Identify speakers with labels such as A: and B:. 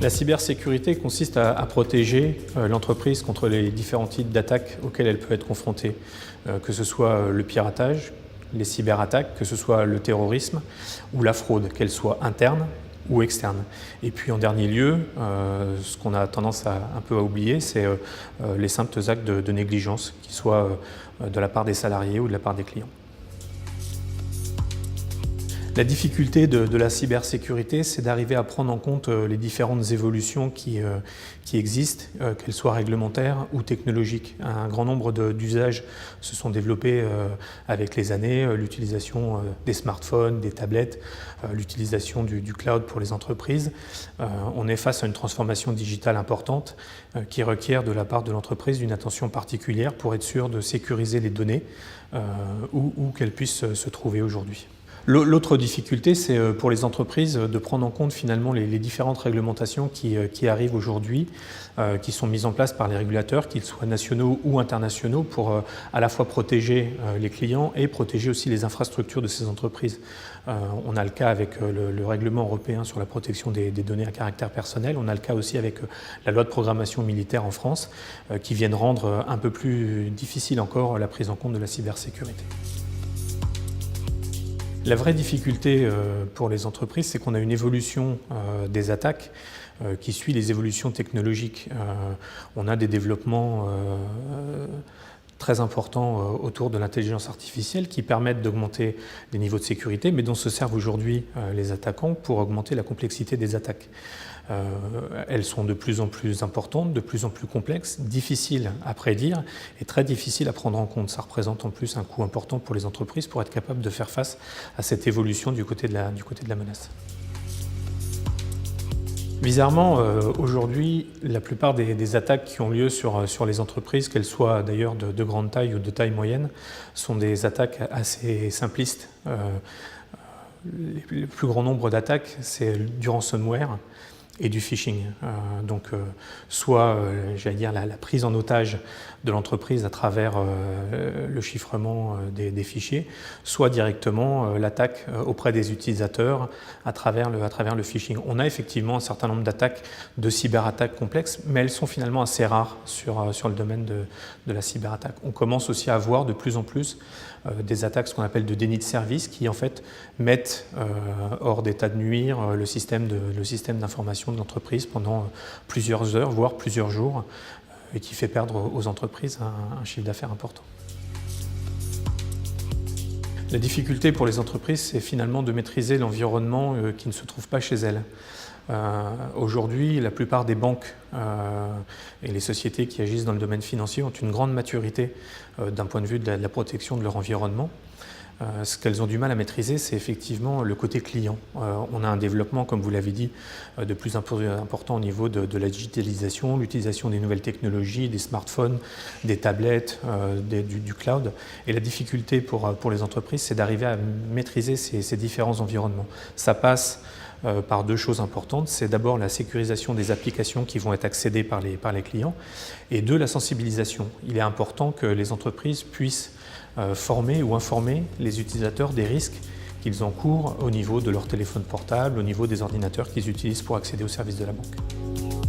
A: La cybersécurité consiste à protéger l'entreprise contre les différents types d'attaques auxquelles elle peut être confrontée, que ce soit le piratage, les cyberattaques, que ce soit le terrorisme ou la fraude, qu'elle soit interne ou externe. Et puis en dernier lieu, ce qu'on a tendance un peu à oublier, c'est les simples actes de négligence, qu'ils soient de la part des salariés ou de la part des clients. La difficulté de la cybersécurité, c'est d'arriver à prendre en compte les différentes évolutions qui existent, qu'elles soient réglementaires ou technologiques. Un grand nombre d'usages se sont développés avec les années, l'utilisation des smartphones, des tablettes, l'utilisation du cloud pour les entreprises. On est face à une transformation digitale importante qui requiert de la part de l'entreprise une attention particulière pour être sûr de sécuriser les données où qu'elles puissent se trouver aujourd'hui. L'autre difficulté, c'est pour les entreprises de prendre en compte finalement les différentes réglementations qui arrivent aujourd'hui, qui sont mises en place par les régulateurs, qu'ils soient nationaux ou internationaux, pour à la fois protéger les clients et protéger aussi les infrastructures de ces entreprises. On a le cas avec le règlement européen sur la protection des données à caractère personnel, on a le cas aussi avec la loi de programmation militaire en France, qui viennent rendre un peu plus difficile encore la prise en compte de la cybersécurité. La vraie difficulté pour les entreprises, c'est qu'on a une évolution des attaques qui suit les évolutions technologiques. On a des développements très importants autour de l'intelligence artificielle qui permettent d'augmenter les niveaux de sécurité, mais dont se servent aujourd'hui les attaquants pour augmenter la complexité des attaques. Elles sont de plus en plus importantes, de plus en plus complexes, difficiles à prédire et très difficiles à prendre en compte. Ça représente en plus un coût important pour les entreprises pour être capable de faire face à cette évolution du côté de la menace. Bizarrement, aujourd'hui, la plupart des attaques qui ont lieu sur les entreprises, qu'elles soient d'ailleurs de grande taille ou de taille moyenne, sont des attaques assez simplistes. Le plus grand nombre d'attaques, c'est du ransomware et du phishing. Soit j'allais dire la prise en otage de l'entreprise à travers le chiffrement des fichiers, soit directement l'attaque auprès des utilisateurs à travers le phishing. On a effectivement un certain nombre d'attaques, de cyberattaques complexes, mais elles sont finalement assez rares sur le domaine de la cyberattaque. On commence aussi à voir de plus en plus des attaques, ce qu'on appelle de déni de service, qui en fait mettent hors d'état de nuire le système d'information de l'entreprise pendant plusieurs heures, voire plusieurs jours, et qui fait perdre aux entreprises un chiffre d'affaires important. La difficulté pour les entreprises, c'est finalement de maîtriser l'environnement qui ne se trouve pas chez elles. Aujourd'hui, la plupart des banques et les sociétés qui agissent dans le domaine financier ont une grande maturité d'un point de vue de la protection de leur environnement. Ce qu'elles ont du mal à maîtriser, c'est effectivement le côté client. On a un développement, comme vous l'avez dit, de plus en plus important au niveau de la digitalisation, l'utilisation des nouvelles technologies, des smartphones, des tablettes, du cloud. Et la difficulté pour les entreprises, c'est d'arriver à maîtriser ces différents environnements. Ça passe par deux choses importantes. C'est d'abord la sécurisation des applications qui vont être accédées par les clients, et deux, la sensibilisation. Il est important que les entreprises puissent former ou informer les utilisateurs des risques qu'ils encourent au niveau de leur téléphone portable, au niveau des ordinateurs qu'ils utilisent pour accéder aux services de la banque.